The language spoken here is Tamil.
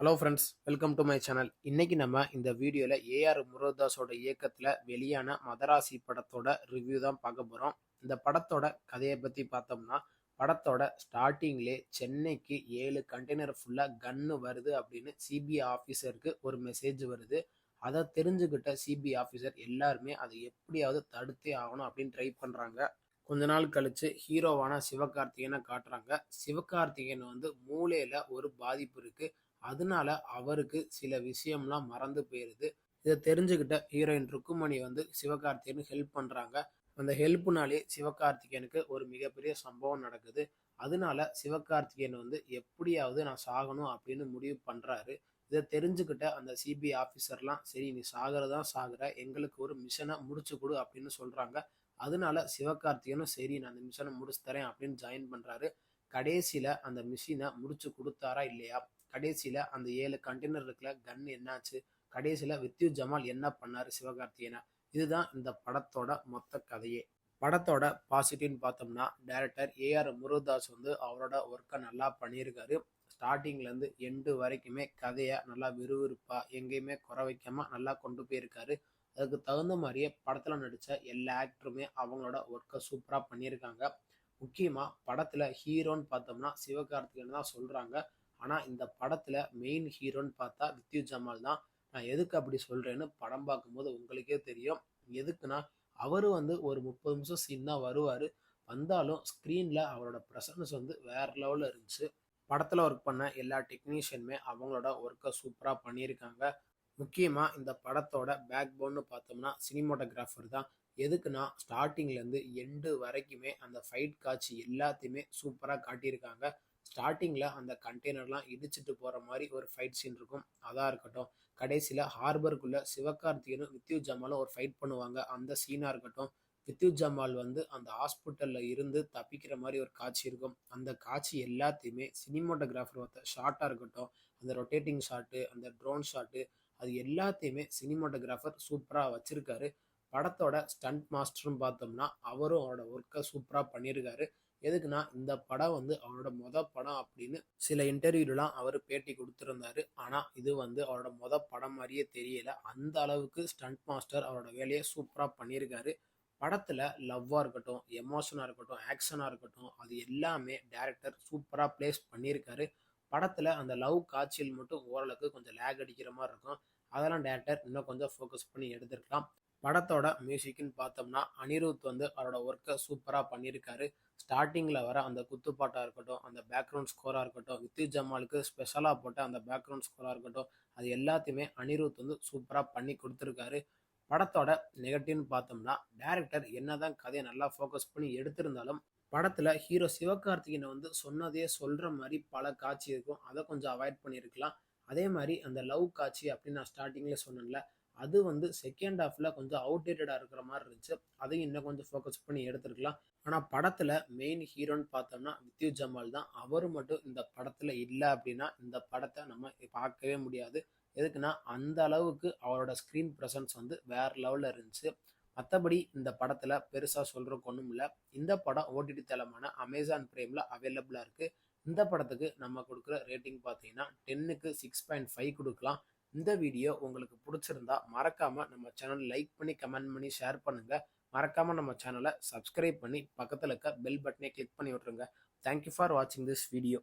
Hello friends, welcome to my channel. இன்னைக்கு நம்ம இந்த வீடியோவில் ஏஆர் முருகதாஸோட இயக்கத்தில் வெளியான மதராசி படத்தோட ரிவ்யூ தான் பார்க்க போகிறோம். இந்த படத்தோட கதையை பற்றி பார்த்தோம்னா, படத்தோட ஸ்டார்டிங்லே சென்னைக்கு 7 கண்டெய்னர் ஃபுல்லாக கன்னு வருது அப்படின்னு சிபிஐ ஆஃபீஸருக்கு ஒரு மெசேஜ் வருது. அதை தெரிஞ்சுக்கிட்ட சிபிஐ ஆஃபீஸர் எல்லாருமே அதை எப்படியாவது தடுத்தே ஆகணும் அப்படின்னு ட்ரை பண்ணுறாங்க. கொஞ்ச நாள் கழிச்சு ஹீரோவான சிவகார்த்திகேயனை காட்டுறாங்க. சிவகார்த்திகேயன் வந்து மூளையில ஒரு பாதிப்பு இருக்கு. அதனால அவருக்கு சில விஷயம்லாம் மறந்து போயிருது. இதை தெரிஞ்சுக்கிட்ட ஹீரோயின் ருக்குமணி வந்து சிவகார்த்திகேயனுக்கு ஹெல்ப் பண்றாங்க. அந்த ஹெல்ப்னாலே சிவகார்த்திகேயனுக்கு ஒரு மிகப்பெரிய சம்பவம் நடக்குது. அதனால சிவகார்த்திகேயன் வந்து எப்படியாவது நான் சாகணும் அப்படின்னு முடிவு பண்றாரு. இதை தெரிஞ்சுக்கிட்ட அந்த சிபிஐ ஆஃபீஸர்லாம், சரி நீ சாகிறதான் சாகுற, எங்களுக்கு ஒரு மிஷனை முடிச்சு கொடு அப்படின்னு சொல்றாங்க. அதனால சிவகார்த்திகேயனும் சரி நான் அந்த மிஷனை முடிச்சு தரேன் அப்படின்னு ஜாயின் பண்றாரு. கடைசியில அந்த மிஷினை முடிச்சு கொடுத்தாரா இல்லையா, கடைசியில அந்த 7 கண்டெய்னர் இருக்குல்ல கன் என்னாச்சு, கடைசியில வித்யு ஜமால் என்ன பண்ணாரு சிவகார்த்திகேயனை, இதுதான் இந்த படத்தோட மொத்த கதையே. படத்தோட பாசிட்டிவ்னு பார்த்தோம்னா, டைரக்டர் ஏஆர் முருகதாஸ் வந்து அவரோட ஒர்க்கை நல்லா பண்ணியிருக்காரு. ஸ்டார்டிங்லேருந்து எண்டு வரைக்குமே கதையை நல்லா விறுவிறுப்பா எங்கேயுமே குறை வைக்காம நல்லா கொண்டு போயிருக்காரு. அதுக்கு தகுந்த மாதிரியே படத்தில் நடித்த எல்லா ஆக்டருமே அவங்களோட ஒர்க்கை சூப்பராக பண்ணியிருக்காங்க. முக்கியமாக படத்தில் ஹீரோன்னு பார்த்தோம்னா சிவகார்த்திகேயன் தான் சொல்கிறாங்க. ஆனால் இந்த படத்தில் மெயின் ஹீரோன்னு பார்த்தா வித்யு ஜமால் தான். நான் எதுக்கு அப்படி சொல்கிறேன்னு படம் பார்க்கும்போது உங்களுக்கே தெரியும். எதுக்குன்னா, அவர் வந்து ஒரு 30 நிமிஷம் சீன் தான் வருவார். வந்தாலும் ஸ்க்ரீனில் அவரோட ப்ரெசன்ஸ் வந்து வேறு லெவலில் இருந்துச்சு. படத்தில் ஒர்க் பண்ண எல்லா டெக்னீஷியனுமே அவங்களோட ஒர்க்கை சூப்பராக பண்ணியிருக்காங்க. முக்கியமாக இந்த படத்தோட பேக் போன்னு பார்த்தோம்னா சினிமோட்டோகிராஃபர் தான். எதுக்குன்னா, ஸ்டார்டிங்லேருந்து எண்டு வரைக்குமே அந்த ஃபைட் காட்சி எல்லாத்தையுமே சூப்பராக காட்டியிருக்காங்க. ஸ்டார்டிங்கில் அந்த கண்டெய்னர்லாம் இடிச்சிட்டு போகிற மாதிரி ஒரு ஃபைட் சீன் இருக்கும், அதாக இருக்கட்டும். கடைசியில் ஹார்பருக்குள்ளே சிவகார்த்திகேயனும் வித்யு ஜமாலும் ஒரு ஃபைட் பண்ணுவாங்க, அந்த சீனாக இருக்கட்டும். வித்யு ஜமால் வந்து அந்த ஹாஸ்பிட்டலில் இருந்து தப்பிக்கிற மாதிரி ஒரு காட்சி இருக்கும். அந்த காட்சி எல்லாத்தையுமே சினிமோட்டோகிராஃபர் ஒருத்த ஷார்ட்டாக இருக்கட்டும், அந்த ரொட்டேட்டிங் ஷாட்டு, அந்த ட்ரோன் ஷாட்டு, அது எல்லாத்தையுமே சினிமோட்டோகிராஃபர் சூப்பராக வச்சுருக்காரு. படத்தோட ஸ்டண்ட் மாஸ்டர்னு பார்த்தோம்னா அவரும் அவரோட ஒர்க்கை சூப்பராக பண்ணியிருக்காரு. எதுக்குன்னா, இந்த படம் வந்து அவரோட படம் அப்படின்னு சில இன்டர்வியூலாம் அவர் பேட்டி கொடுத்துருந்தாரு. ஆனால் இது வந்து அவரோட படம் மாதிரியே தெரியல. அந்த அளவுக்கு ஸ்டண்ட் மாஸ்டர் அவரோட வேலையை சூப்பராக பண்ணியிருக்காரு. படத்தில் லவ்வாக இருக்கட்டும், எமோஷனாக இருக்கட்டும், ஆக்ஷனாக இருக்கட்டும், அது எல்லாமே டைரக்டர் சூப்பராக ப்ளேஸ் பண்ணியிருக்காரு. படத்தில் அந்த லவ் காட்சியில் மட்டும் ஓரளவுக்கு கொஞ்சம் லேக் அடிக்கிற மாதிரி இருக்கும். அதெல்லாம் டைரக்டர் இன்னும் கொஞ்சம் ஃபோக்கஸ் பண்ணி எடுத்துருக்கலாம். படத்தோட மியூசிக்னு பார்த்தோம்னா அனிருத் வந்து அவரோட ஒர்க்கை சூப்பராக பண்ணியிருக்காரு. ஸ்டார்டிங்கில் வர அந்த குத்துப்பாட்டாக இருக்கட்டும், அந்த பேக்ரவுண்ட் ஸ்கோராக இருக்கட்டும், வித்யு ஜமாலுக்கு ஸ்பெஷலாக போட்ட அந்த பேக்ரவுண்ட் ஸ்கோராக இருக்கட்டும், அது எல்லாத்தையுமே அனிருத் வந்து சூப்பராக பண்ணி கொடுத்துருக்காரு. படத்தோட நெகட்டிவ்னு பார்த்தோம்னா, டைரக்டர் என்னதான் கதையை நல்லா ஃபோக்கஸ் பண்ணி எடுத்திருந்தாலும் படத்தில் ஹீரோ சிவகார்த்திகேயனை வந்து சொன்னதே சொல்கிற மாதிரி பல காட்சி இருக்கும், அதை கொஞ்சம் அவாய்ட் பண்ணியிருக்கலாம். அதே மாதிரி அந்த லவ் காட்சி அப்படின்னு நான் ஸ்டார்டிங்கில் சொன்னேன்ல, அது வந்து செகண்ட் ஹாஃபில் கொஞ்சம் அவுடேட்டடாக இருக்கிற மாதிரி இருந்துச்சு. அதையும் இன்னும் கொஞ்சம் ஃபோக்கஸ் பண்ணி எடுத்துருக்கலாம். ஆனால் படத்தில் மெயின் ஹீரோன்னு பார்த்தோம்னா வித்யு ஜமால் தான். அவர் மட்டும் இந்த படத்தில் இல்லை அப்படின்னா இந்த படத்தை நம்ம பார்க்கவே முடியாது. எதுக்குன்னா, அந்த அளவுக்கு அவரோட ஸ்க்ரீன் ப்ரெசன்ஸ் வந்து வேறு லெவலில் இருந்துச்சு. மற்றபடி இந்த படத்தில் பெருசாக சொல்கிறக்கு ஒன்றும் இல்லை. இந்த படம் ஓடிடி தளமான அமேசான் பிரைமில் அவைலபிளாக இருக்குது. இந்த படத்துக்கு நம்ம கொடுக்குற ரேட்டிங் பார்த்தீங்கன்னா 10க்கு 6.5 கொடுக்கலாம். இந்த வீடியோ உங்களுக்கு பிடிச்சிருந்தா மறக்காமல் நம்ம சேனல் லைக் பண்ணி, கமெண்ட் பண்ணி, ஷேர் பண்ணுங்கள். மறக்காமல் நம்ம சேனலை சப்ஸ்கிரைப் பண்ணி பக்கத்தில் இருக்க பெல் பட்டனை கிளிக் பண்ணி விட்ருங்க. தேங்க்யூ ஃபார் வாட்சிங் திஸ் வீடியோ.